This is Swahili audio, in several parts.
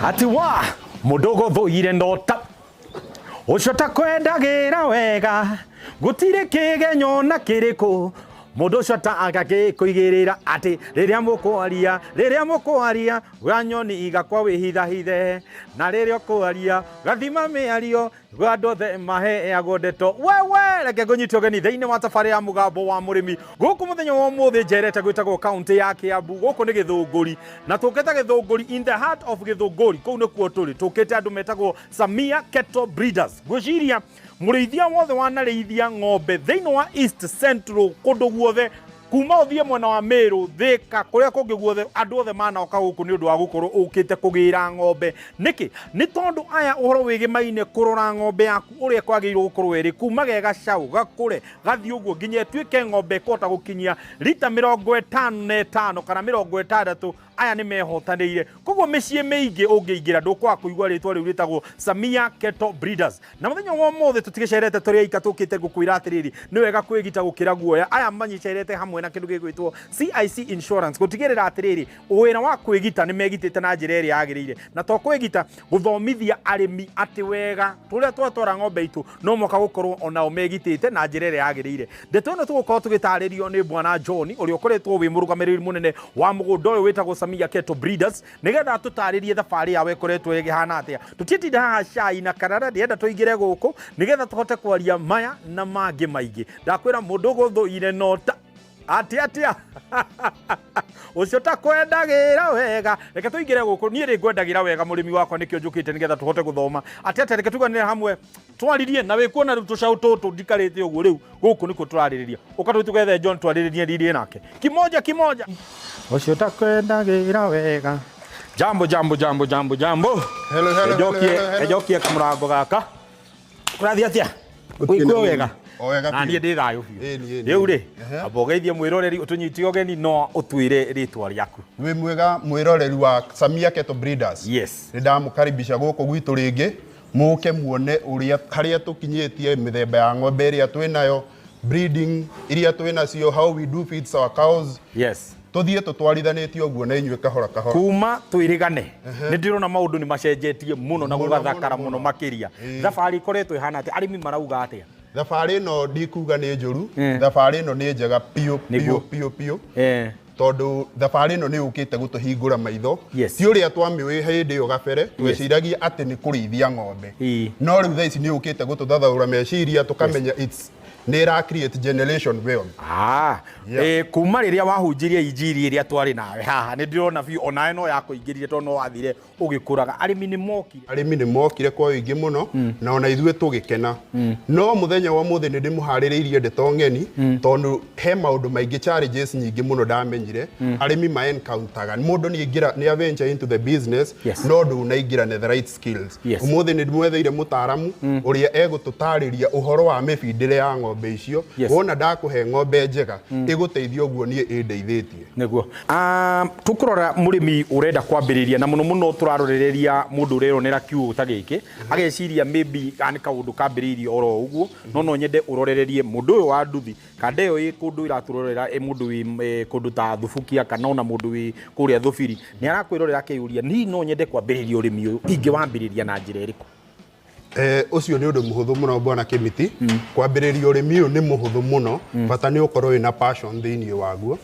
ati wa mudogo thoire ndota ucota kwendagira wega gutire kigenyo na kiriko mundu cota agakikuigirira ati riria mukwaria ganyoni igakwa wihitha hithe na riria ukwaria gathima miario gandothe mahe agondeto wewe reke ngunyitio geni thiini wa Thabarĩ ya mugambo wa murimi guku muthenya wa muthi njerete gwitagwo county ya Kiambu guku ni Githunguri na tuketa Githunguri in the heart of Githunguri kuu ni kuo turi tukete andu metagwo Samia Cattle Breeders gwiciria murithia wothe wanarithia ng'ombe thiini wa East Central kundu guothe kuma uthie mwena wa Meru Thika kuria kungi guothe andu othe manoka guku ni undu wa gukorwo ukite kugira ng'ombe niki ni tondu aya uhoro wigimaine kurora ng'ombe yaku uria kwagirwo gukorwo iri kuma gega cau gakure gathi uguo nginya etwike ng'ombe kota gukinyia lita 55 kana 60 aya ni mehotanĩire koguo mĩciĩ mĩingĩ ũngĩingĩra ndũkwaga kũigua rĩtwa rĩu rĩtagwo Samia Cattle Breeders na mũthenya wa ũmũthĩ tũtigecerete tũrĩ aika tũkĩte gũkwĩra atĩrĩrĩ nĩ wega kwĩgita gũkĩra guoya aya manyicerete hamwe na kĩndũ gĩgwĩtwo CIC Insurance gũtigĩrĩra atĩrĩrĩ wĩra wa kwĩgita nĩ megitĩte na njĩra ĩrĩa yagĩrĩire na to kwĩgita gũthomithia arĩmi atĩ wega tũrĩa twatwara ng'ombe itũ no mũka gũkorwo onao megitĩte na njĩra ĩrĩa yagĩrĩire ndeto ĩno tũgũkorwo tũgĩtarĩrio nĩ bwana John ũrĩa ũkoretwo wĩ mũrũgamĩrĩri mũnene wa mũgũnda ũyũ wĩtagwo Samia Cattle Breeders nigetha tutaririe thabarĩ yawe ĩkoretwo ĩgĩhana atĩa tutitinda haha cai na karara ndienda tuingire guku nigetha tuhote kwaria maya na mangĩ maingĩ ndakwĩra mũndũ gũthũire nota atia ucio ta kwendagira wega reke tuingire guku nie ri ngwendagira wega mũrĩmi wakwa nikio njukite nigetha tuhote guthoma atia reke tuganire hamwe twaririe na wikuona riu tucau tutu ndikarite uguo riu guku niko turaririria ukatũ tugethe John twariririe ndirie nake kimoja ucio ta kwendagira wega jambo hello ejokie kumurango gaka kurathia atia uikwo wega na niĩ ndĩ thayũ biũ rĩu rĩ amba ũgeithie mwĩroreri ũtũnyitie ũgeni no ũtwĩre rĩtwa rĩaku wĩ mwega mwĩroreri wa Samia Cattle Breeders yes nĩ ndamũkaribisha gũkũ gwitũ rĩngĩ mũke muone ũrĩa harĩa tũkinyĩtie mĩthemba ya ng'ombe ĩrĩa twĩnayo breeding iria twĩnacio how we do feeds our cows yes tuthie tutwarithanĩtie ũguo na inyuĩ kahora kuma twĩrĩgane nĩ ndĩrona maũndũ nĩ macenjetie mũno na gũgathakara mũno makĩria thabarĩ ikoretwo ihana atĩ arĩmi marauga atĩa thabarĩ ĩno ndikuga nĩ njũru thabarĩ ĩno nĩ njega piũ tondũ thabarĩ ĩno nĩ ũkĩte gũtũhingũra maitho ti ũrĩa twamĩũĩ hĩndĩ ĩyo gabere tweciragia atĩ nĩ kũrĩithia ng'ombe no rĩu thaa ici nĩ ũkĩte gũtũthathaũra meciria tũkamenya nĩra create generation wealth kuma rĩrĩa wahunjirie injiri ĩrĩa twarĩ nawe haha nĩ ndĩrona biũ onawe no yakũingĩrire tondũ no wathire ũgĩkũraga arĩmi nĩ mokire kwa ũingĩ mũno na ona ithuĩ tũgĩkena no mũthenya wa mũthĩ nĩ ndĩmũharĩrĩirie ndeto ng'eni tondũ he maũndũ maingĩ challenges nyingĩ mũno ndamenyire arĩmi ma encounter mũndũ nĩ adventure into the business no ndũnaingĩra na the right skills ũmũthĩ nĩ ndĩmwetheire mũtaaramu ũrĩa egũtũtarĩria ũhoro wa mĩbindĩre ya ng'ombe icio wona ndakũhe ng'ombe njega ĩgũteithia ũguo niĩ ĩndeithĩtie nĩguo tũkũrora mũrĩmi ũrenda kwambĩrĩria na mũno tũrarorereria mũndũ ũreronera kiugo ta gĩkĩ ageciria maybe nĩ kaũndũ kambĩrĩirie oro ũguo no nyende ũrorererie mũndũ ũyũ wa nduthi kanda ĩyo ĩ kũndũ iratũrorera mũndũ wĩ kũndũ ta Thubukia kana ona mũndũ wĩ kũrĩa Thubiri nĩ arakwĩrorera akĩyũria niĩ no nyende kwambĩrĩria ũrĩmi ũyũ ingĩwambĩrĩria na njĩra ĩrĩkũ ucio nĩ ũndũ mũhũthũ mũno bwana Kĩmĩti kwambĩrĩria ũrĩmi ũyũ nĩ mũhũthũ mũno bata nĩ ũkorwo wĩna passion thĩinĩ waguo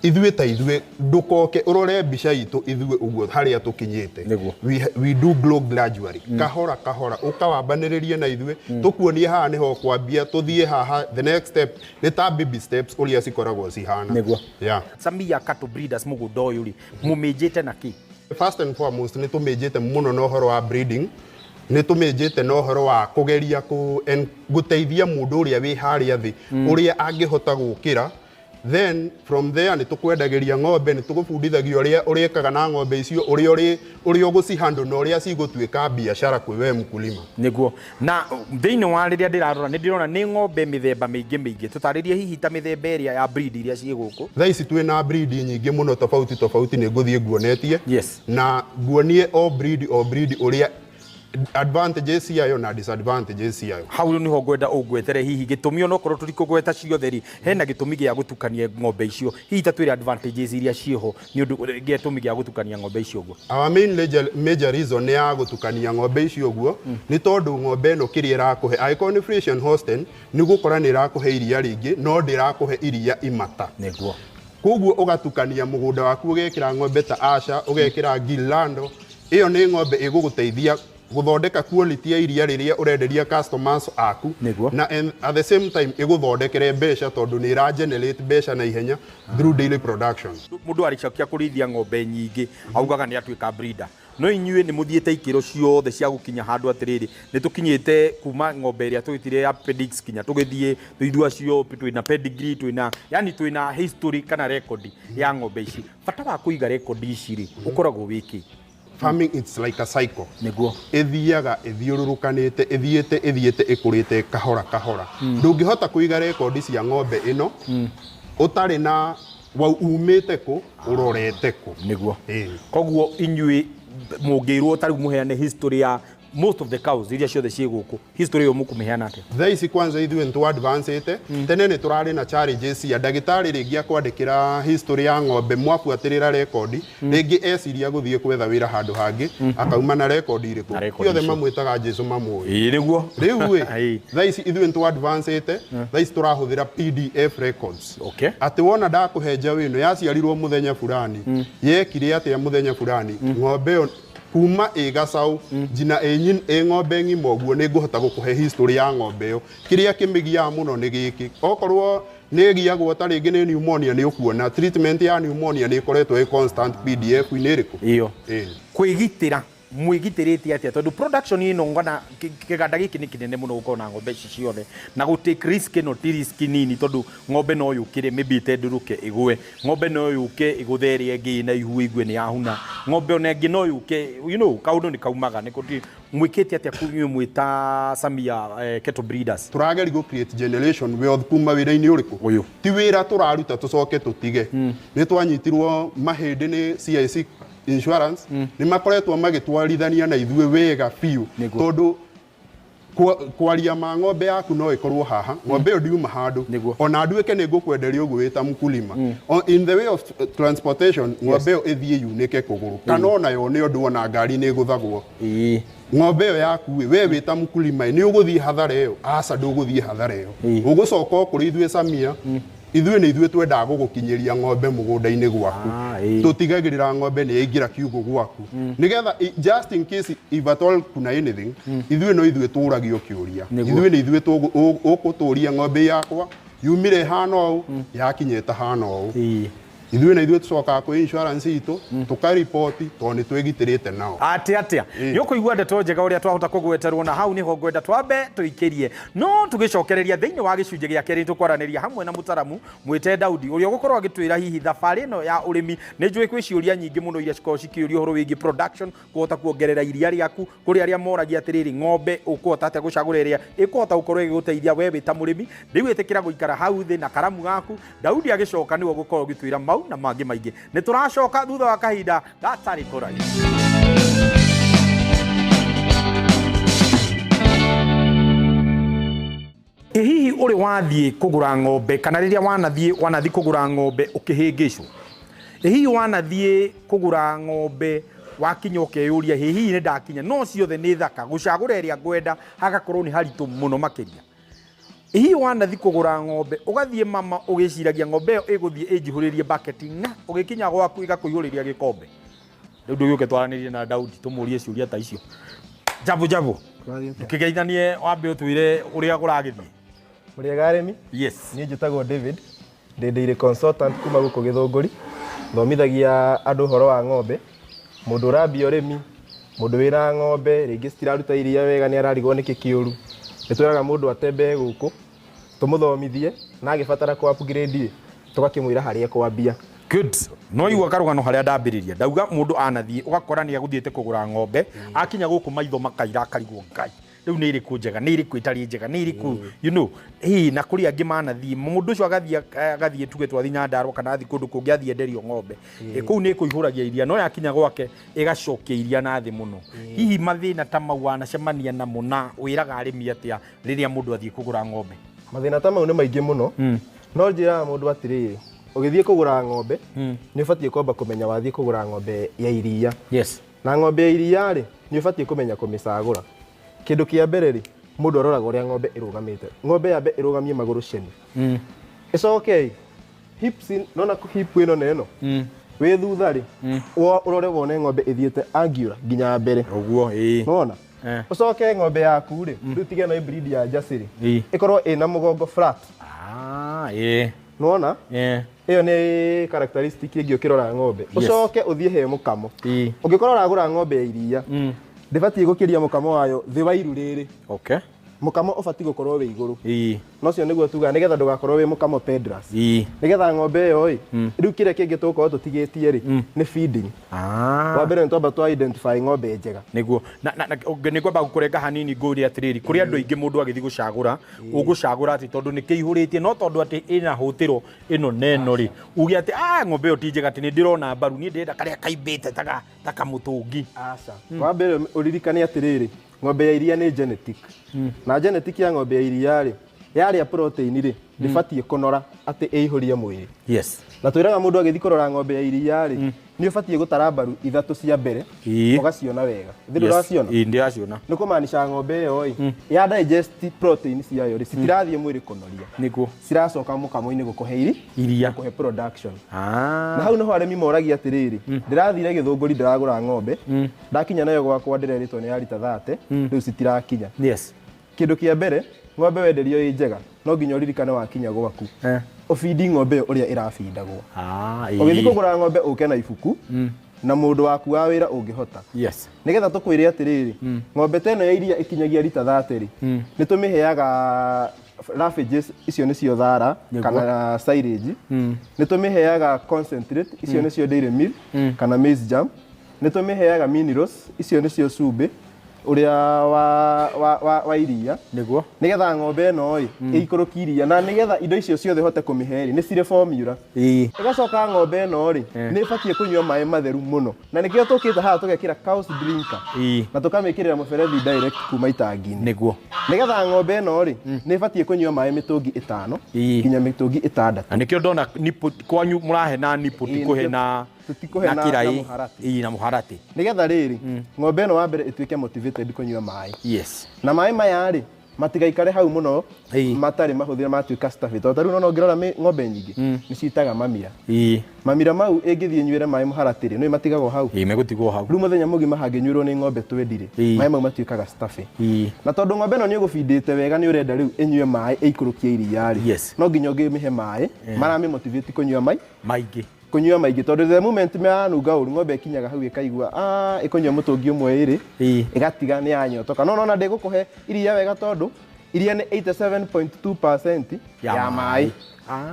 ithuĩ ndũkoke ũrore mbica itũ ithuĩ ũguo harĩa tũkinyĩte we do grow gradually kahora ũkawambanĩrĩrie na ithuĩ tũkuonie haha nĩho kwambia tũthiĩ haha the next step nĩ ta baby steps ũrĩa cikoragwo cihana Samia Cattle Breeders mũgũnda ũyũ rĩ mũmĩnjĩte na kĩ first and foremost nĩ tũmĩnjĩte mũno na ũhoro wa breeding nĩ tũmĩnjĩte na ũhoro wa kũgeria gũteithia mũndũ ũrĩa wĩ harĩa thĩ ũrĩa angĩhota gũkĩra then from there nĩ tũkwendagĩria ng'ombe nĩ tũgũbundithagia ũrĩa ũrĩkaga na ng'ombe icio ũrĩa ũgũcihandle na ũrĩa cigũtuĩka biacara kwĩ we mkulima nĩguo na thĩinĩ wa rĩrĩa ndĩrarora nĩ ndĩrona nĩ ng'ombe mĩthemba mĩingĩ tũtarĩrie hihi ta mĩthemba ĩrĩa ya breed iria ciĩ gũkũ thaa ici twĩna breed nyingĩ mũno tofauti nĩ ngũthiĩ nguonetie na nguonie o breed ũrĩa advantages ciayo na disadvantages ciayo. Hau niho ngwenda ũngwetere hihi gĩtũmi ona okorwo tũtikũgweta ciothe rĩ hena gĩtũmi gĩa gũtukania ng'ombe icio hihi ta twĩre advantages iria ciĩho nĩ ũndũ gĩtũmi gĩa gũtukania ng'ombe icio ũguo. Our main major reason nĩ ya gũtukania ng'ombe icio ũguo nĩ tondũ ng'ombe ĩno kĩrĩa ĩrakũhe angĩkorwo nĩ Friesian Holstein nĩ gũkora nĩ ĩrakũhe iria rĩingĩ no ndĩrakũhe iria imata. Nĩguo. Koguo ũgatukania mũgũnda waku ũgekĩra ng'ombe ta Asha ũgekĩra Gilando ĩyo nĩ ng'ombe ĩgũgũteithia guthondeka quality ya iria riria urenderia customers aku na at the same time iguthondekere mbeca tondu ni ra generate mbeca na ihenya through daily production. Mundu aricokia kurithia ng'ombe nyingi augaga ni atuika breeder no inyue ni muthiete ikiro ciothe cia gukinya handu atiriri ni tukinyite kuma ng'ombe iria twitire ya pedix kinya tugithie twithua cio twina pedigree twina history kana record ya ng'ombe ici bata wa kuiga record ici ri ukoragwo wiki. Farming it's like a cycle. Niguo. Ithiaga ithiururukanite ithiete ikurite kahora kahora. Ndungihota kuiga record cia ng'ombe ino utari na umite ku urorete ku. Niguo. Koguo inyui mungirwo tari muheane history ya most of the cows iria ciothe cie guku history yo mukumeheana ate. Thaici kwanza ithuĩ nĩ advancete tene nĩ turarĩ na challenges cia ndagĩtarĩ rĩngĩ akwandĩkĩra history ya ng'ombe mwabuatĩrĩra record rĩngĩ eciria gũthiĩ kwetha wĩra handũ hangĩ akauma na record irĩkũ ciothe mamwĩtaga Jesu mamũĩ. Nĩguo. Rĩu thaici ithuĩ nĩ advancete thaici turahũthĩra PDF records. Okay. Atĩ wona ndakũhenja wĩno yaciarirwo mũthenya fulani yekire atĩa mũthenya fulani ng'ombe ĩyo kuma gacaũ njina ng'ombe ng'ima ũguo nĩ ngũhota gũkũhe history ya ng'ombe ĩyo kĩrĩa kĩmĩgiaga mũno nĩ gĩkĩ okorwo nĩ giagwo ta rĩngĩ nĩ pneumonia nĩ ũkuona treatment ya pneumonia nĩ ĩkoretwo constant PDF inĩ ĩrĩkũ iyo kwĩgitĩra mwĩgitĩrĩte atia tondu production ino ngona kiganda giki ni kinene muno gukorwo na ng'ombe ici ciothe na gutake risk no ti risk nini tondu ng'ombe no yukire maybe tenduruke igwe ng'ombe no yuke iguthere ngi na ihu igwe ni yahuna ng'ombe ona ngi no yuke kaundu ni kaumaga ni kuti mwikite atia kunyu mwita Samia cattle breeders turageri go create generation wealth kuma wira-ini uriku uyu ti wira turaruta tucoke tutige ni twanyitirwo mahindi ni CIC Insurance ni makoretwo magitwarithania na ithuĩ wega biũ tondu kwaria ma ng'ombe yaku no ikorwo haha ng'ombe ĩyo ndiuma handũ ona nduĩke nĩ ngũkwenderia ũguo wĩta mkulima in the way of transportation ng'ombe ĩyo ĩthiĩ yunĩke kũgũrũ kana onayo nĩ ũndũ ona ngari nĩ ĩgũthagwo ng'ombe ĩyo yaku we wĩta mkulima nĩ ũgũthiĩ hathara ĩyo aca ndũgũthiĩ hathara ĩyo ũgũcoka kũrĩ ithuĩ Samia ithuĩ nĩ ithuĩ twendaga gũgũkinyĩria ng'ombe mũgũnda-inĩ gwaku tũtigagĩrĩra ng'ombe nĩ yaingĩra kiugũ gwaku nĩgetha just in case if at all kuna anything ithuĩ no ithuĩ tũragio kĩũria ithuĩ nĩ ithuĩ ũgũtũria ng'ombe yakwa yumire hana ũũ yakinyĩte hana ũũ ithuĩ na ithuĩ tũcokaga kwĩ insurance itũ tũkaripoti tondũ nĩ twĩgitĩrĩte nao atia nĩũkũigua ndeto njega ũrĩa twahota kũgweterwo na hau nĩho ngwenda twambe tũikĩrie no tũgĩcokereria thĩinĩ wa gĩcunjĩ gĩa kerĩ tũkwaranĩria hamwe na mũtaramu mwĩte Daudi ũrĩa ũgũkorwo agĩtwĩra hihi thabarĩ ĩno ya ũrĩmi nĩ njũĩ kwĩ ciũria nyingĩ mũno iria cikoragwo cikĩũrio ũhoro wĩgiĩ production kũhota kuongerera iria rĩaku kũrĩ arĩa moragia atĩrĩrĩ ng'ombe ũkũhota atĩa gũcagũra ĩrĩa ĩkũhota gũkorwo ĩgĩgũteithia we wĩ ta mũrĩmi rĩu ĩtĩkĩra gũikara hau thĩ na karamu gaku Daudi agĩcoka nĩwe ũgũkorwo ũgĩtwĩra mau na mangĩ maingĩ nĩ tũracoka thutha wa kahinda gatarĩ kũraihu. Hihi ũrĩ wathiĩ kũgũra ng'ombe kana rĩrĩa wanathiĩ kũgũra ng'ombe ũkĩhĩngĩcwo hihi wanathiĩ kũgũra ng'ombe wakinya ũkeyũria hihi nĩ ndakinya no ciothe nĩ thaka gũcagũra ĩrĩa ngwenda hagakorwo nĩ haritũ mũno makĩria hihi wanathi kũgũra ng'ombe ũgathiĩ mama ũgĩciragia ng'ombe ĩyo ĩgũthiĩ ĩnjihũrĩrie bucket na ũgĩkinya gwaku igakũihũrĩria gĩkombe rĩu ndũgĩũke twaranĩrie na Daudi tũmũrie ciũria ta icio jabu ũkĩgeithanie wambe ũtwĩre ũrĩa gũragĩthiĩ Mũrĩega arĩmi yes niĩ njĩtagwo David ndĩ consultant kuma gũkũ Gĩthũngũri thomithagia andũ ũhoro wa ng'ombe mũndũ ũrambia ũrĩmi mũndũ wĩna ng'ombe rĩngĩ citiraruta iria wega nĩ ararigwo nĩ kĩkĩũru nĩtwĩraga mũndũ atembe gũkũ tũmũthomithie na agĩbatara ku upgrade tũgakĩmwĩra harĩa kwambia good no igua karũgano harĩa ndambĩrĩria ndauga mũndũ anathiĩ ũgakora nĩ agũthiĩte kũgũra ng'ombe akinya gũkũ maitho makaira akarigwo Ngai riu nĩ iriku njega nĩ iriku itari njega nĩ iriku you know na kuri angĩ manathie mũndũ ũcio agathie tuge twathi Nyandarua kana athi kũndũ kũngĩ athie enderio ng'ombe kũu nĩ kũihũragia iria no yakinya gwake ĩgacokia iria na thĩ mũno hihi mathĩna ta mau wanacemania namo na wĩraga arĩmi atĩa rĩrĩa mũndũ athie kũgũra ng'ombe mathĩna ta mau nĩ maingĩ mũno no njĩra mũndũ atĩrĩrĩ ũgĩthie kũgũra ng'ombe nĩ ũbatiĩ kwamba kũmenya wathie kũgũra ng'ombe ya iria na ng'ombe ya iria rĩ nĩ ũbatiĩ kũmenya kũmĩcagũra kĩndũ kĩa mbere rĩ mũndũ aroraga ũrĩa ng'ombe ĩrũgamĩte ng'ombe yambe ĩrũgamie magũrũ ceni ĩcoke hips nona hip ĩno na ĩno wĩ thutha rĩ ũrore wone ng'ombe ĩthiĩte angular nginya mbere ũguo nona ũcoke ng'ombe yaku rĩ rĩu tige na breed ya jersey rĩ ĩkorwo ĩna mũgongo flat nona ĩyo nĩ characteristic ĩngĩ ũkĩrora ng'ombe ũcoke ũthiĩ he mũkamo ũngĩkorwo ũragũra ng'ombe ya iria ndĩbatiĩ gũkĩria mũkamo wayo thĩ wa iru rĩrĩ mũkamo ũbatiĩ gũkorwo wĩ igũrũ no cio nĩguo tuga nĩgetha ndũgakorwo wĩ mũkamo pedras nĩgetha ng'ombe ĩyo rĩu kĩrĩa kĩngĩ tũgũkorwo tũtigĩtie rĩ nĩ feeding wa mbere nĩ twamba twa identify ng'ombe njega nĩguo nĩ kwamba gũkũrenga hanini ngũrie atĩrĩrĩ kũrĩ andũ aingĩ mũndũ agĩthiĩ gũcagũra ũgũcagũra atĩ tondũ nĩ kĩihũrĩtie no tondũ atĩ ĩna hũtĩro ĩno neno rĩ uge atĩ ng'ombe ĩyo ti njega atĩ nĩ ndĩrona mbaru niĩ ndĩrenda karĩa kaimbĩte ta kamũtũngi wa mbere ũririkane atĩrĩrĩ ng'ombe ya iria nĩ genetic na genetic ya ng'ombe ya iria rĩ yarĩa protein rĩ ndĩbatiĩ kũnora atĩ ĩihũrie mwĩrĩ na twĩraga mũndũ agĩthiĩ kũrora ng'ombe ya iria rĩ nĩ ũbatiĩ gũtara mbaru ithatũ cia mbere ũgaciona wega ndĩraciona nĩ kũmaanisha ng'ombe ĩyo ya digest protein ciayo rĩ citirathiĩ mwĩrĩ kũnoria nĩguo ciracoka mũkamo-inĩ gũkũhe iria gũkũhe production na hau nĩho arĩmi moragia atĩrĩrĩ ndĩrathire Gĩthũngũri ndĩragũra ng'ombe ndakinya nayo gwakwa ndĩreritwo nĩ ya rita 30 rĩu citirakinya kĩndũ kĩa mbere ng'ombe wenderio ĩ njega no nginya ũririkane wakinya gwaku ũbindi ng'ombe ũrĩa ĩrabindagwo ũgĩthiĩ kũgũra ng'ombe ũke na ibuku na mũndũ waku wa wĩra ũngĩhota nĩgetha tũkwĩre atĩrĩrĩ ng'ombe ta ĩno ya iria ĩkinyagia rita 30 rĩ nĩ tũmĩheaga raffages icio nĩcio thara kana silage nĩ tũmĩheaga concentrate icio nĩcio dairy meal kana maize germ nĩ tũmĩheaga minerals icio nĩcio cumbĩ ũrĩa wa iria nĩguo nĩgetha ng'ombe ĩno ĩikũrũkie iria na nĩgetha indo icio ciothe hote kũmĩhe nĩ cirĩ formula ĩgacoka ng'ombe ĩno nĩ ĩbatiĩ kũnyua maĩ matheru mũno na nĩkĩo tũkĩte haha tũgekĩra cows drinker na tũkamĩkĩrĩra mũberethi direct kuma itangi-inĩ nĩguo nĩgetha ng'ombe ĩno nĩ ĩbatiĩ kũnyua maĩ mĩtũngi 5 nginya mĩtũngi 6 na nĩkĩo ndona kwanyu mũrahe na nipo tikũhe na kirai na mũharatĩ nĩgetha rĩrĩ ng'ombe ĩno wa mbere ĩtuĩke motivated kũnyua maĩ na maĩ maya rĩ matigaikare hau mũno matarĩ mahũthĩre matuĩka stuffy tondũ rĩu no ngĩrora ng'ombe nyingĩ nĩ citaga mamira mau ĩngĩthiĩ nyuĩre maĩ mũharatĩ rĩ no matigagwo hau megũtigwo hau rĩu mũthenya mũgima hangĩnyuĩrwo nĩ ng'ombe 20 rĩ maĩ mau matuĩkaga stuffy na tondũ ng'ombe ĩno nĩ ũgũbindĩte wega nĩ ũrenda rĩu ĩnyue maĩ ĩikũrũkie iria rĩ no nginya ũngĩmĩhe maĩ maramĩ-motivate kũnyua maingĩ tondũ the moment yanunga ũru ng'ombe ĩkinyaga hau ĩkaigua ĩkũnyua mũtũngi ũmwe ĩrĩ ĩgatiga nĩ yanyotoka no ona ndĩgũkũhe iria wega tondũ iria nĩ 87.2% ya maĩ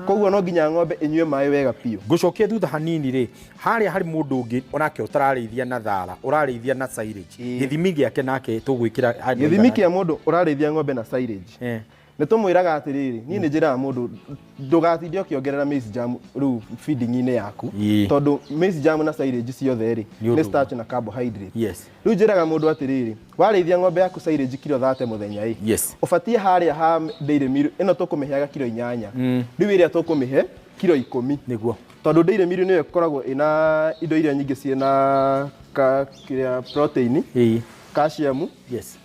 koguo no nginya ng'ombe ĩnyue maĩ wega piũ ngũcokia thutha hanini rĩ harĩa harĩ mũndũ ũngĩ onake ũtararĩithia na thara ũrarĩithia na silage gĩthimi gĩake nake tũgwĩkĩra gĩthimi kĩa mũndũ ũrarĩithia ng'ombe na silage nĩ tũmwĩraga atĩrĩrĩ niĩ nĩ njĩraga mũndũ ndũgatinde ũkĩongerera maize germ rĩu feeding-inĩ yaku tondũ maize germ na silage ciothe rĩ nĩ starch na carbohydrate rĩu njĩraga mũndũ atĩrĩrĩ warĩithia ng'ombe yaku silage kilo 30 mũthenya ũbatiĩ harĩa ha dairy meal ĩno tũkũmĩheaga kilo 8 rĩu ĩrĩa tũkũmĩhe kilo 10 nĩguo tondũ dairy meal nĩyo ĩkoragwo ĩna indo iria nyingĩ ciĩna protein calcium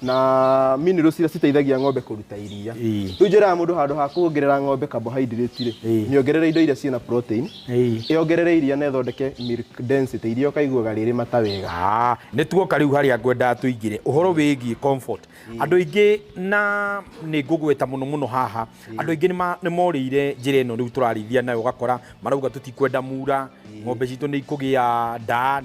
na minerals iria citeithagia ng'ombe kũruta iria rĩu njĩraga mũndũ handũ ha kuongerera ng'ombe carbohydrate rĩ nĩongerere indo iria ciĩna protein ĩongerere iria na ĩthondeke milk density iria ũkaiguaga rĩrĩ mata wega nĩ tuoka rĩu harĩa ngwendaga tũingĩre ũhoro wĩgiĩ comfort andũ aingĩ na nĩ ngũgweta mũno haha andũ aingĩ nĩ morĩire njĩra ĩno rĩu tũrarĩithia nayo ũgakora marauga tũtikwenda mura ng'ombe citũ nĩ ikũgĩa nda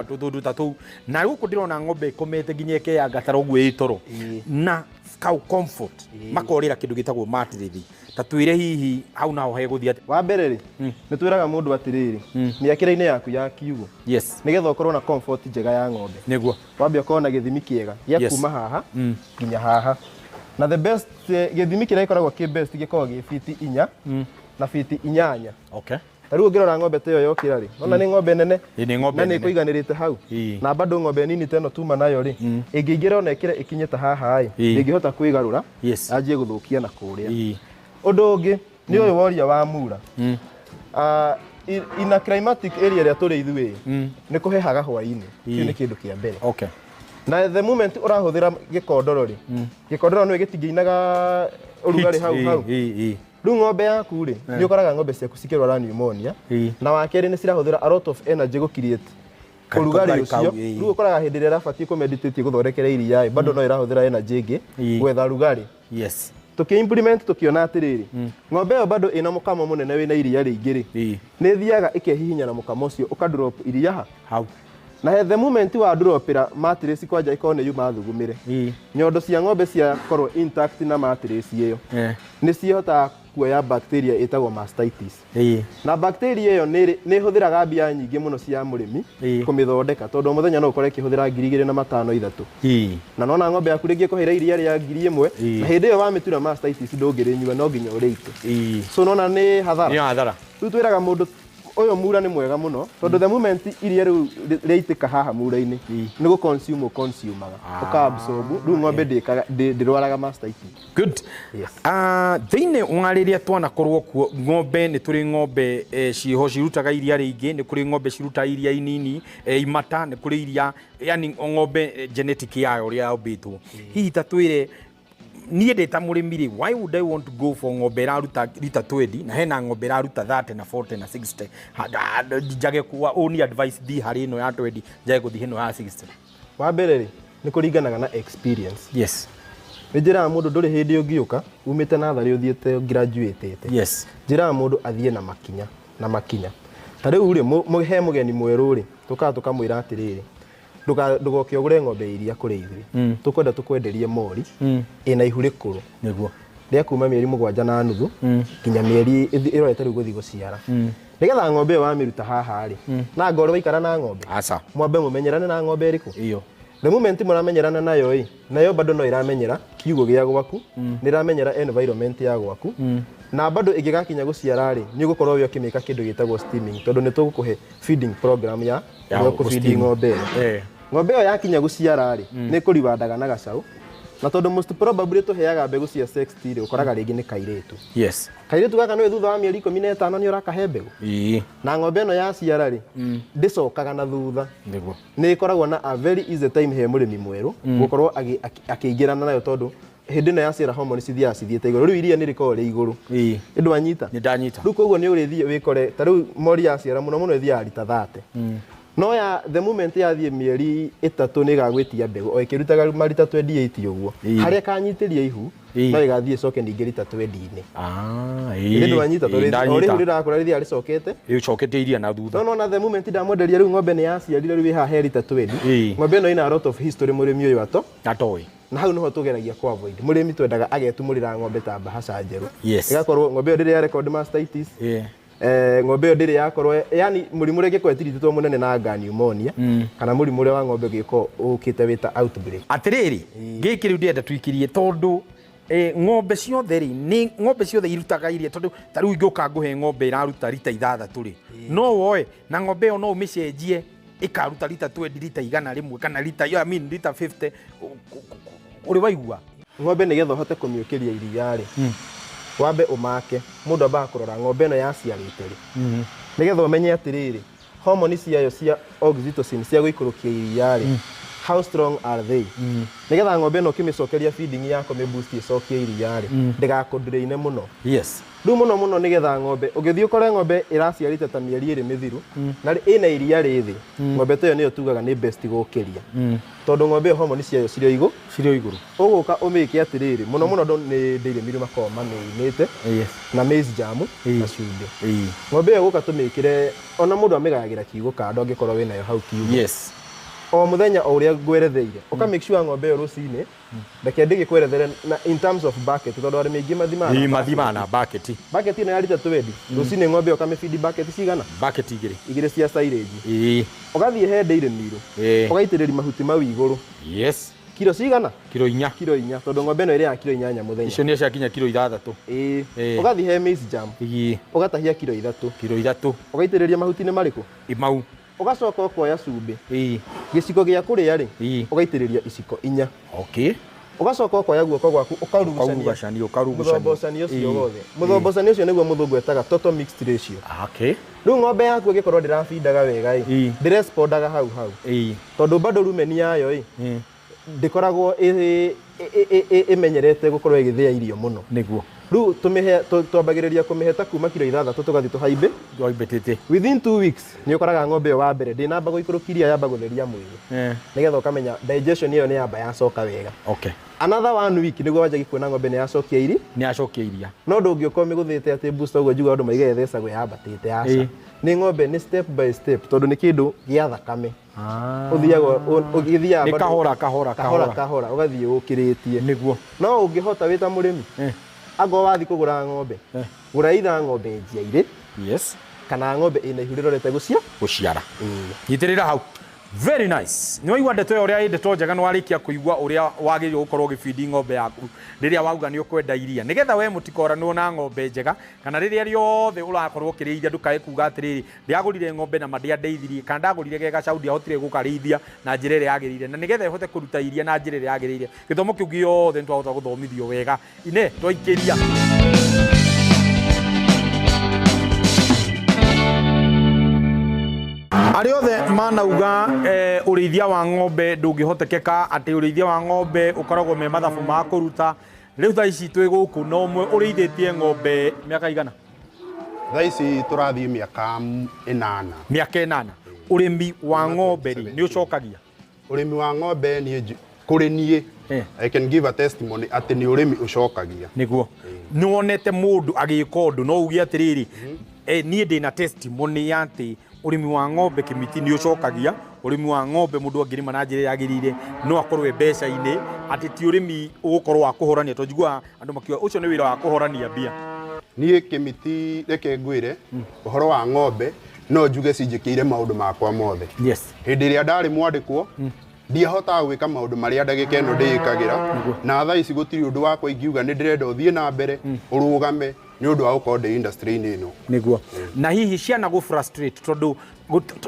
tũthũndũ ta tũu na gũkũ ndĩrona ng'ombe ĩkomete nginya ĩkeyangatara ũguo ĩ toro na cow comfort makorĩra kĩndũ gĩtagwo mattress ta twire hihi hau naho heguthia wa mbere ri nĩ twĩraga mũndũ atĩrĩrĩ mĩakĩra-inĩ yaku ya kiugũ yes nĩgetha ũkorwo na comfort njega ya ng'ombe nĩguo wambe ũkorwo na gĩthimi kĩega gĩa kuma haha nginya haha na the best gĩthimi kĩrĩa gĩkoragwo kĩ best gĩkoragwo gĩ biti 4 na biti 8 okay tarĩu ũngĩrora ng'ombe ta ĩyo yokĩra rĩ ona nĩ ng'ombe nene ng'ombe na nĩ ĩkũiganĩrĩte hau na bado ng'ombe nini ta ĩno tuma nayo rĩ ĩngĩingĩra ona ĩkĩre ĩkinye ta haha ĩ ndĩngĩhota kwĩgarũra anjie gũthũkia na kũrĩa ũndũ ũngĩ nĩ ũyũ woria wa mura ina climatic area ĩrĩa tũrĩ ithuĩ nĩ kũhehaga hwaĩ-inĩ kĩu nĩ kĩndũ kĩa mbere okay na the moment ũrahũthĩra gĩkondoro rĩ gĩkondoro nĩ gĩtingĩinaga ũrugarĩ hau rĩu ng'ombe yaku rĩ nĩ ũkoraga ng'ombe ciaku cikĩrwara pneumonia na wa kerĩ nĩ cirahũthĩra a lot of energy gũ create ũrugarĩ ũcio rĩu ũkoraga hĩndĩ ĩrĩa ĩrabatiĩ kũ meditate gũthondekera iria bado no ĩrahũthĩra energy ĩngĩ gwetha rugarĩ yes tuki-implement tukiona atĩrĩrĩ ng'ombe ĩyo bado ĩna mũkamo mũnene wĩna iria rĩingĩ rĩ nĩ thiaga ĩkehihinya na mũkamo ũcio ũkadrop iria hau na the moment wa dropera matrix kwanja ĩkorwo nĩ yuma thugumĩre nyondo cia ng'ombe ciakorwo intact na matrix ĩyo nĩ cihotaga kuoya bacteria ĩtagwo mastitis na bacteria ĩyo nĩ ĩhũthĩraga mbia nyingĩ mũno cia mũrĩmi kũmĩthondeka tondũ mũthenya no ũkore ĩkĩhũthĩra 2,500 na nona ng'ombe yaku rĩngĩ ĩkũheira iria rĩa 1,000 na hĩndĩ ĩyo wamĩtura mastitis ndũngĩrĩnyua no nginya ũrĩite so nona nĩ hathara rĩu twĩraga mũndũ ũyũ mura nĩ mwega mũno tondũ the moment iria rĩu rĩaitĩka haha mura-inĩ nĩ gũ consumaga ũkaabsorb rĩu ng'ombe ndĩrwaraga mastitis good thĩinĩ wa rĩrĩa twanakorwo kuo ng'ombe nĩ tũrĩ ng'ombe ciho cirutaga iria rĩingĩ nĩ kũrĩ ng'ombe cirutaga iria inini imata nĩ kũrĩ iria yani ng'ombe genetic yayo ũrĩa yombĩtwo hihi ta twĩre niĩ ndĩ ta mũrĩmi rĩ why would I want to go for ng'ombe ĩraruta rita 20 na hena ng'ombe ĩraruta 30 na 40 na 60 njage kuwa only advice di harĩ ĩno ya 20 njage gũthiĩ ĩno ya 60 wa mbere rĩ nĩ kũringanaga na experience yes nĩ njĩraga mũndũ ndũrĩ hĩndĩ ũngĩũka umĩte natharĩ ũthiĩte graduatete yes njĩraga mũndũ athiĩ na makinya ta rĩu rĩ he mũgeni mwerũ rĩ tũkamwĩra atĩrĩrĩ ndũgoke ũgũre ng'ombe iria kũrĩ ithuĩ tũkwenda tũkwenderie mori ĩna ihu rĩkũrũ nĩguo rĩa kuma mĩeri 7 na nuthu nginya mĩeri ĩrorete rĩu gũthiĩ gũciara nĩgetha ng'ombe ĩyo wamĩruta haha rĩ na ngoro waikara na ng'ombe mwambe mũmenyerane na ng'ombe ĩrĩkũ iyo the moment mũramenyerana nayo ĩ nayo bado no ĩramenyera kiugũ gĩa gwaku nĩ ĩramenyera environment ya gwaku na bado ĩngĩgakinya gũciara rĩ nĩ ũgũkorwo wĩ ũkĩmĩka kĩndũ gĩtagwo steaming tondũ nĩ tũgũkũhe feeding program ya gũkũfeed ng'ombe ng'ombe ĩyo yakinya gũciara rĩ nĩ kũribandaga na gacaũ na tondũ most probably tũheaga mbegũ cia sex rĩ ũkoraga rĩngĩ nĩ kairĩtu yes kairĩtu gaka nĩ thutha wa mĩeri 15 nĩ ũrakahe mbegũ na ng'ombe ĩno yaciara rĩ ndĩcokaga na thutha nĩ ĩkoragwo na a very easy time he mũrĩmi mwerũ gũkorwo akĩingĩrana nayo tondũ hĩndĩ ĩno yaciara hormone cithiaga cithiĩte igũrũ rĩu iria nĩ rĩkoragwo rĩ igũrũ ĩndũ anyita nĩ ndanyita rĩu koguo nĩ ũrĩthiĩ wĩkore ta rĩu mori yaciara mũno mũno ĩthiaga rita 30 no ya the moment yathiĩ mĩeri 3 nĩ ĩgagwĩtia mbegũ o ĩkĩrutaga marita 28 ũguo harĩa kanyitĩria ihu no ĩgathiĩ ĩcoke ningĩ rita 20-inĩ ĩndũ anyita tondũ rĩu rĩrakũra rĩthiaga rĩcokete rĩcokete iria na thutha no the moment ndamwenderia rĩu ng'ombe nĩ yaciarire rĩu ĩhaha he rita 20 ng'ombe ĩno ĩna a lot of history mũrĩmi ũyũ atoĩ na hau nĩho tũgeragia kwa avoid mũrĩmi twendaga agetumũrĩra ng'ombe ta mbahaca njerũ ĩgakorwo ng'ombe ĩyo ndĩrĩ ya record mastitis ng'ombe ĩyo ndĩrĩ yakorwo yani mũrimũ ũrĩa ũngĩkorwo ĩtiritĩtwo mũnene na pneumonia kana mũrimũ ũrĩa wa ng'ombe ũngĩkorwo ũkĩte wĩta outbreak atĩrĩrĩ gĩkĩ rĩu ndĩrenda tũikirie tondũ ng'ombe ciothe rĩ nĩ ng'ombe ciothe irutaga iria tondũ ta rĩu ingĩũka ngũhe ng'ombe ĩraruta rita 6 rĩ no woe na ng'ombe ĩyo no ũmĩcenjie ĩkaruta rita 20 rita 100 kana rita rita 50 ũrĩ waigua ng'ombe nĩgetha ũhote kũmĩũkĩria iria rĩ wambe ũmake mũndũ ambaga kũrora ng'ombe ĩno yaciarĩte rĩ nĩgetha ũmenye atĩrĩrĩ hormone ciayo cia oxytocin cia gũikũrũkia iria rĩ how strong are they nĩgetha ng'ombe ĩno ũkĩmĩcokeria feeding yako mĩboost ĩcokie iria rĩ ndĩgakũndũrĩine mũno yes rĩu mũno nĩgetha ng'ombe ũgĩthiĩ ũkore ng'ombe ĩraciarĩte ta mĩeri 2 mĩthiru na ĩna iria rĩ thĩ ng'ombe ta ĩyo nĩyo tugaga nĩ best gũkĩria tondũ ng'ombe ĩyo hormone ciayo cirĩ igũrũ ũgũka ũmĩke atĩrĩrĩ mũno nĩ dairy meal makoragwo mamĩinĩte na maize jam na cumbĩ ng'ombe ĩyo gũka tũmĩkĩre ona mũndũ amĩgayagĩra kiugũ kando angĩkorwo wĩnayo hau kiugũ o muthenya o uria ngweretheire uka make sure ng'ombe rucini ndeke ndigikwerethere na in terms of bucket tondu arimi aingi mathimana na bucket ino ya lita 20 rucini ng'ombe uka feed bucket cigana bucket igiri cia silage ugathie he ndeire miru ugaitiriria mahuti mau iguru yes kilo cigana kilo 4 tondu ng'ombe ino iri ya kilo 8 muthenya icio ni cia kinya kilo 6 ugathie he maize jam ugatahia kilo 3 ugaitiriria mahuti ni mariku imau ugacoka ukoya cumbi gicigo gia kuria ri ugaitiriria iciko 4 okay ugacoka ukoya guoko gwaku ukarugucania muthombocanio ucio wothe muthombocanio ucio niguo muthungu etaga total mixed ratio okay riu ng'ombe yaku igikorwo ndirafindaga wega ndirespondaga hau tondu bado rumeni yayo ndikoragwo imenyerete gukorwo igithia irio muno niguo riu twambagiriria kumiheta kuma kilo 6 tugathi tuhaimbe within 2 weeks ni ukoraga ng'ombe wa mbere ndinamba guikurukiria yamba gutheria mwiri nigetha ukamenya digestion iyo ni yamba yacoka wega okay another 1 week niguo wanjagi kuona ng'ombe ni yacokia iria no ndungioka miguthite ati booster uguo juga andu maige thecagwo yambatite aca ni ng'ombe ni step by step tondu ni kindu gia thakame ugithiaga ni kahora ugathie ukiritie niguo no ungihota wita murimi ago wathi kugura ng'ombe gura itha ng'ombe njiaire yes kana ng'ombe ina ihu rirorete guciara nyitirira hau very nice ni waigua ndeto uria indeto njega no warikia kuigua uria wagirio gukorwo gifeed ng'ombe yaku riria wauga ni ukwenda iria nigetha we mutikoranwo na ng'ombe njega kana riria riothe urakorwo kirithia ndukae kuga atiriri ndiagurire ng'ombe na mandia ndeithirie kana ndagurire gega caudi ahotire gukarithia na njira iria yagirire na nigetha ihote kuruta iria na njira iria yagirire githomo kiu giothe twahota guthomithio wega ine twaikiria ari othe manauga urithia wa ng'ombe ndungihotekeka ati urithia wa ng'ombe ukoragwo me mathabu ma kuruta riu tha ici twi guku no mwe urithitie ng'ombe miaka igana tha ici turathie miaka 8 urimi wa ng'ombe ni ucokagia urimi wa ng'ombe ni kuri nie I can give a testimony ati ni urimi ucokagia niguo ni wonete mundu agika undu no ugie atiriri nie ndina testimony ati urimi wa ng'ombe kimiti ni ucokagia urimi wa ng'ombe mundu angirima na njira yagirire no akorwe mbeca-ini ati ti urimi ugukorwo wa kuhorania to njigua andu makiwa ucio ni wira wa kuhorania bia nie kimiti reke ngwire uhoro wa ng'ombe no njuge cinjikire maundu makwa mothe yes hindi iria ndari mwandikwo ndiahota gwika maundu maria ndagika ino ndikagira na tha ici gutiri undu wakwa ingiuga ni ndirenda uthie na mbere urugame ni undu wa gukorwo ndi industry-ini ino niguo na hihi ciana go frustrate tondu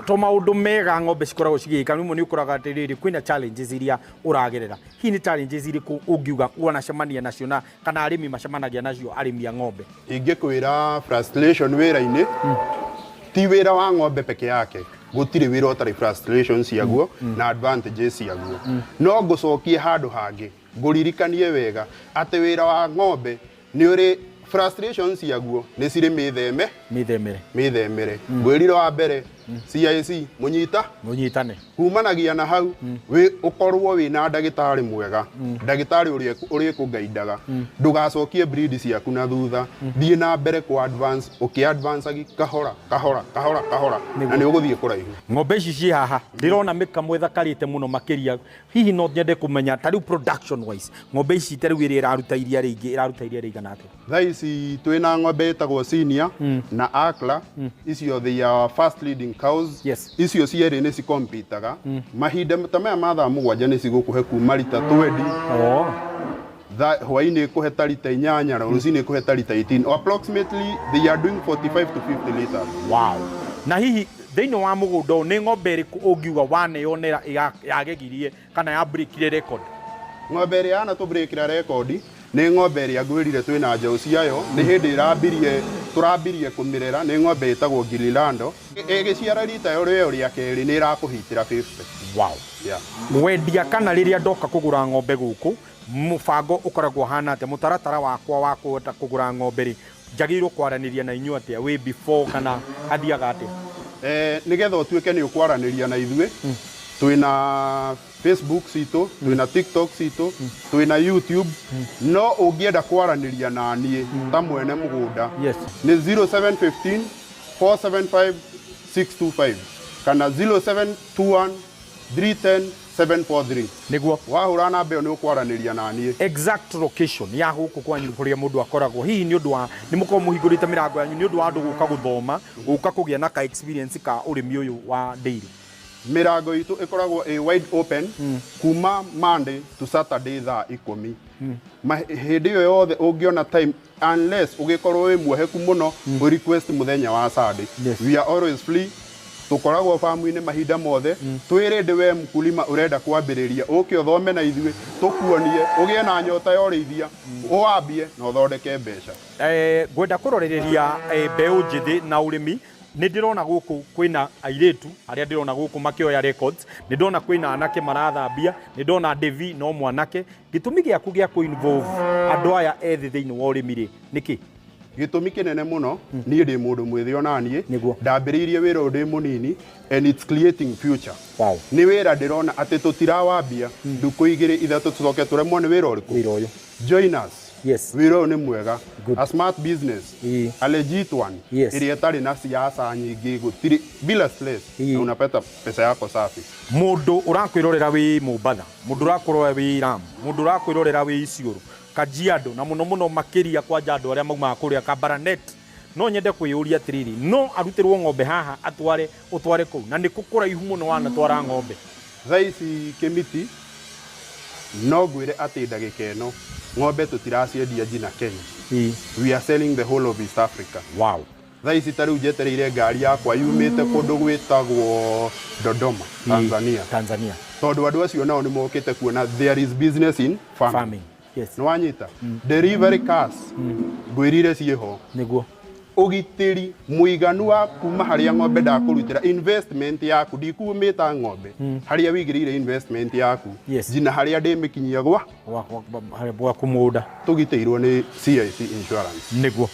to maundu mega ng'ombe cikoragwo cigika nimwe ni ukoraga atiriri kwina challenges iria uragerera hihi ni challenges iriku ungiuga wanacemania nacio na kana arimi macemanagia nacio arimi a ng'ombe ingikwira frustration wira-ini ti wira wa ng'ombe peke yake gutiri wira utari frustration ciaguo na advantages ciaguo no ngucokie handu hangi nguririkanie wega ati wira wa ng'ombe ni uri frustrations ciaguo ni ciri mithemere ngwirire wa mbere CIC munyitane kumanagia na hau we ukorwo wina ndagitari mwega ndagitari uri kugaidaga ndugacokie breed ciaku na thutha thie na mbere ku advance advance kahora na ni uguthie kuraihu ng'ombe ici ci haha ndirona mikamwe thakarite muno makiria hihi no nyende kumenya tari production wise ng'ombe ici tari iri iraruta iria rigana atia tha ici twina ng'ombe itagwo senior na akla icio they are fast leading cows yes icio cieri ni cikompitaga mahinda tamaya mathaa mugwanja ni cigukuhe kuma lita 20 hwaini kuhe ta lita 8 na rucini kuhe ta lita 18 approximately they are doing 45 to 50 liters wow na hihi thiini wa mugunda ni ng'ombe iriku ungiuga waneyonera yagegirie kana ya breakire record ng'ombe ria ana tu breakira record ni ng'ombe ria ngwirire twina njau ciayo ni hindi turambirie kumirera ni ng'ombe itagwo Gililando igiciara rita yo ria keri ni irakuhitira 50 wow yeah wendia kana riria ndoka kugura ng'ombe guku mubango ukoragwo hana ate mutaratara wakwa wa kuhota kugura ng'ombe ri njagirwo kwaraniria na inyu atia we before kana athiaga atia nigetha utuike ni ukwaraniria na ithue twina Facebook cito twina TikTok cito twina YouTube no ungienda kwaraniria na nie ta mwene mugunda yes ni 0715 475 625 kana 0721 310 743 niguo wahura namba ĩyo nĩ ũkwaranĩria na niĩ. exact location ya gũkũ kwanyu kũrĩa mũndũ akoragwo hihi nĩ ũndũ wa nĩ mũkorwo mũhingũrĩte mĩrango yanyu nĩ ũndũ wa andũ gũka gũthoma gũka kũgĩa na ka experience ka ũrĩmi ũyũ wa dairy. Mĩrango itũ ĩkoragwo wide open kuma Monday to Saturday thaa 10. Hĩndĩ ĩyo yothe ũngĩona time unless ũgĩkorwo wĩ muoheku mũno request mũthenya wa Saturday. We are always free. Tukoragwo famu-inĩ mahinda mothe twĩrĩndĩ we mkulima urenda kwambĩrĩria ũke ũthome na ithuĩ tukuonie ũgĩe na nyota ya ũrĩithia ũwambie na ũthondeke mbeca. Ngwenda kũrorereria mbeũ njĩthĩ na ũrĩmi nĩ ndĩrona gũkũ kwĩna airĩtu arĩa ndĩrona gũkũ makĩoya records, nĩ ndona kwĩna anake marathambia, nĩ ndona Devi no mwanake. Gĩtũmi gĩaku gĩa kũ-involve andũ aya ethĩ thĩinĩ wa ũrĩmi rĩ nĩkĩ? Gĩtũmi kĩnene mũno niĩ ndĩ mũndũ mwĩthĩ ona niĩ ndambĩrĩirie wĩra ũndĩ mũnini and it's creating future. Wow. Nĩ wĩra ndĩrona atĩ tũtirawambia ndukũ igĩrĩ ithatũ tũcoke tũremwo nĩ wĩra ũrĩkũ. Wĩra ũyũ. Join us. Yes. Wĩra ũyũ nĩ mwega. Good. A smart business. A legit one. Yes. Ĩrĩa ĩtarĩ na siasa nyingĩ gũtirĩ bila stress. Na unapata pesa yako safi. Mũndũ ũrakwĩrorera wĩ Mombatha, mũndũ ũrakwĩrorera wĩ Lamu, mũndũ ũrakwĩrorera wĩ Isiolo, Kajiado na muno makiria kwa andũ arĩa maumaga kũrĩa Kabaranet no nyende kwĩyũria atĩrĩrĩ no arutĩrwo ng'ombe haha ũtware kũu na nĩ kũraihu mũno wanatwara ng'ombe. Thaa ici Kĩmiti no ngwĩre atĩ ndagĩka ĩno ng'ombe tũtiraciendia njina Kenya. We are selling the whole of East Africa. Wow. Thaa ici tarĩu njetereire ngari yakwa yumĩte kũndũ gwĩtagwo Dodoma, Tanzania. Tondũ andũ acio nao nĩ mokĩte kuona there is business in farming. Yes. Nĩ wanyita delivery cars ngwĩrire ciĩho nĩguo ũgitĩri mũiganu wa kuma harĩa ng'ombe ndakũrutĩra investment yaku ndikumĩta ng'ombe harĩa wĩigĩrĩire investment yaku njina harĩa ndĩmĩkinyia gwa kũmũnda tũgitĩirwo nĩ CIC Insurance nĩguo.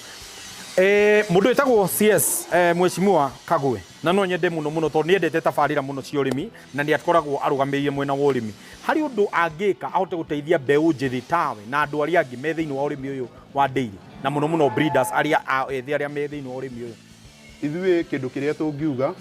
Mũndũ wĩtagwo CS Mheshimiwa Kagwe na no nyende mũno tondũ nĩendete tabarĩra mũno cia ũrĩmi na nĩ akoragwo arũgamĩrĩire mwena wa ũrĩmi. Harĩ ũndũ angĩka ahote gũteithia mbeũ njĩthĩ tawe na andũ arĩa angĩ me thĩinĩ wa ũrĩmi ũyũ wa dairy na mũno breeders arĩa ethĩ arĩa me thĩinĩ wa ũrĩmi ũyũ? Ithuĩ kĩndũ kĩrĩa tũngiuga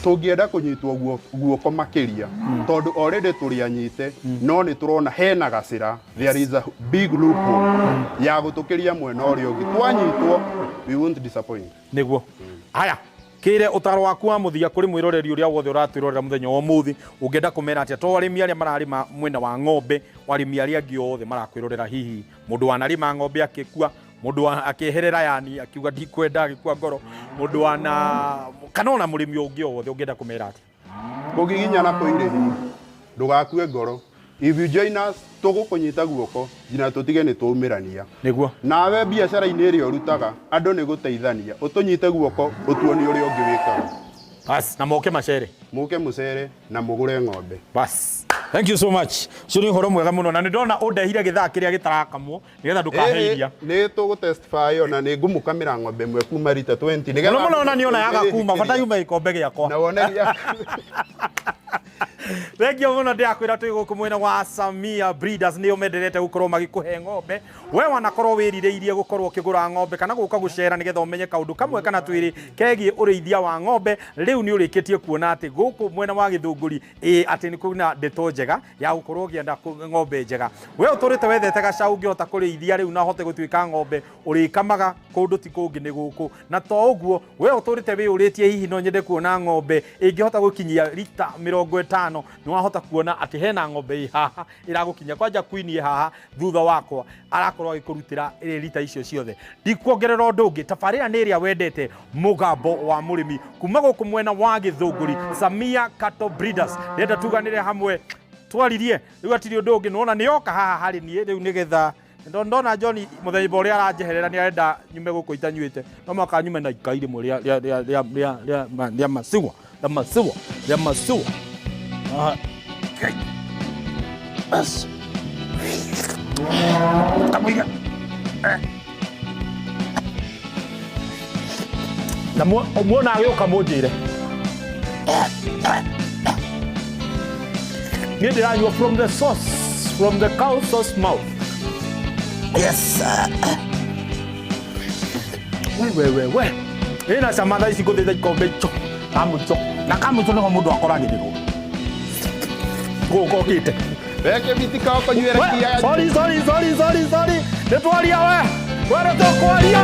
tũngĩenda kũnyitwo guoko makĩria tondũ already tũrĩanyite no nĩ tũrona hena gacĩra there is a big loophole ya gũtũkĩria mwena ũrĩa ũngĩ twanyitwo we won't disappoint. Nĩguo. Haya kire ũtaro waku wa mũthia kũrĩ mwĩroreri ũrĩa wothe ũratwĩrorera mũthenya wa ũmũthĩ ũngĩenda kũmera atĩa to arĩmi arĩa mararĩma mwena wa ng'ombe arĩmi arĩa angĩ othe marakwĩrorera hihi mũndũ wanarĩma ng'ombe akĩkua mũndũ akĩherera yani akiuga ndikwenda agĩkua ngoro mũndũ wana kana ona mũrĩmi ũngĩ wothe ũngĩenda kũmera atĩa? Kũgiginyana kũirĩhi ndũgakue ngoro. If you join us tũgũkũnyita guoko nginya tũtige nĩ tũũmĩrania. Nĩguo. Nawe biacara-inĩ ĩrĩa ũrutaga andũ nĩ gũteithania ũtũnyite guoko ũtuonie ũrĩa ũngĩ wĩkaga. Bas na moke macere. Moke mũcere na mũgũre ng'ombe. Bas. Thank you so much. Cio nĩ ũhoro mwega mũno na nĩ ndona ũndehire gĩthaa kĩrĩa gĩtarakamwo nĩgetha ndũkaheiria. Nĩ tũgũtestify ona nĩ ngũmũkamĩra ng'ombe ĩmwe kuma rita 20 nĩgetha mũno niona yaga kuma bata yume ikombe gĩakwa. Na wone gĩa. Thengio mũno ndĩrakwĩra twĩ gũkũ mwena wa Samia Breeders nĩo menderete gũkorwo magĩkũhe ng'ombe. We wanakorwo wĩrirĩirie gũkorwo ũkĩgũra ng'ombe kana gũka gũcera nĩgetha ũmenye kaũndũ kamwe kana twĩrĩ kegiĩ ũrĩithia wa ng'ombe. Rĩu nĩ ũrĩkĩtie kuona atĩ gũkũ mwena wa Gĩthũngũri atĩ nĩ kũna ndeto njega ya gũkorwo ũkĩenda ng'ombe njega. We ũtũrĩte wethete gacaũ ũngĩhota kũrĩithia rĩu na hote gũtuĩka ng'ombe ũrĩkamaga kũndũ ti kũngĩ nĩ gũkũ. Na to ũguo we ũtũrĩte wĩyũrĩtie hihi no nyende kuona ng'ombe ĩngĩhota gũkinyia lita 50 nĩ wahota kuona atĩ hena ng'ombe haha ĩragũkinya kwanja Queen haha thutha wakwa arakorwo agĩkũrutĩra lita icio ciothe. Ndikuongerera ũndũ ũngĩ tabarĩra nĩ ĩrĩa wendete mũgambo wa mũrĩmi kuma gũkũ mwena wa Gĩthũngũri Samia Cattle Breeders nĩenda tuganĩre hamwe twaririe rĩu atirĩ ũndũ ũngĩ nona nĩoka haha harĩ niĩ rĩu nĩgetha ndona John mũthemba ũrĩa aranjeherera nĩ arenda nyume gũkũ itanyuĩte no mwaka nyume na ikai rĩmwe rĩa masiwa. Okay. Bas. Tamuiga. Na muona agĩũka mũnjĩre. Niĩ ndĩranyua from the source, from the cow source mouth. Yes. We. Ĩna cama thaa ici ngũthĩtha ikombe ico. Kamũico. Na kamũico nĩho mũndũ akoragĩrĩrwo. gũkokĩte. Weke biti kao kũnyuĩra kia. Sorry. Nĩ twaria we. Twere tũkwaria.